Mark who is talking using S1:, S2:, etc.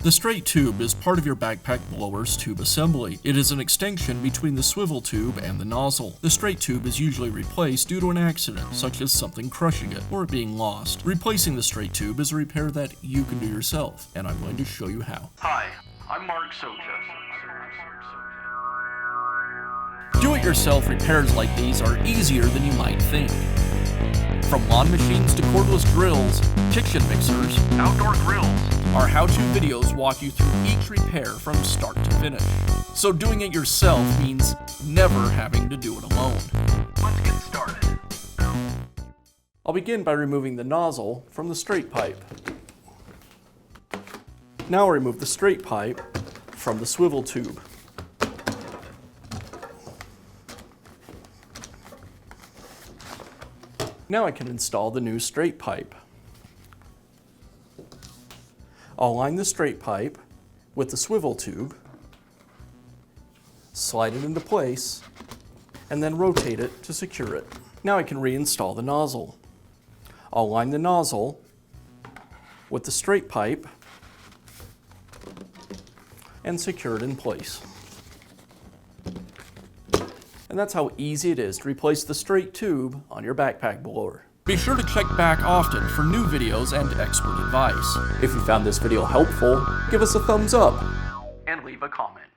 S1: The straight tube is part of your backpack blower's tube assembly. It is an extension between the swivel tube and the nozzle. The straight tube is usually replaced due to an accident, such as something crushing it or it being lost. Replacing the straight tube is a repair that you can do yourself, and I'm going to show you how.
S2: Hi, I'm Mark Socha.
S1: Do-it-yourself repairs like these are easier than you might think. From lawn machines to cordless drills, kitchen mixers,
S2: Outdoor grills.
S1: our how-to videos walk you through each repair from start to finish. So doing it yourself means never having to do it alone.
S2: Let's get started.
S1: I'll begin by removing the nozzle from the straight pipe. Now I'll remove the straight pipe from the swivel tube. Now I can install the new straight pipe. I'll line the straight pipe with the swivel tube, slide it into place, and then rotate it to secure it. Now I can reinstall the nozzle. I'll line the nozzle with the straight pipe and secure it in place. And that's how easy it is to replace the straight tube on your backpack blower. Be sure to check back often for new videos and expert advice. If you found this video helpful, give us a thumbs up
S2: And leave a comment.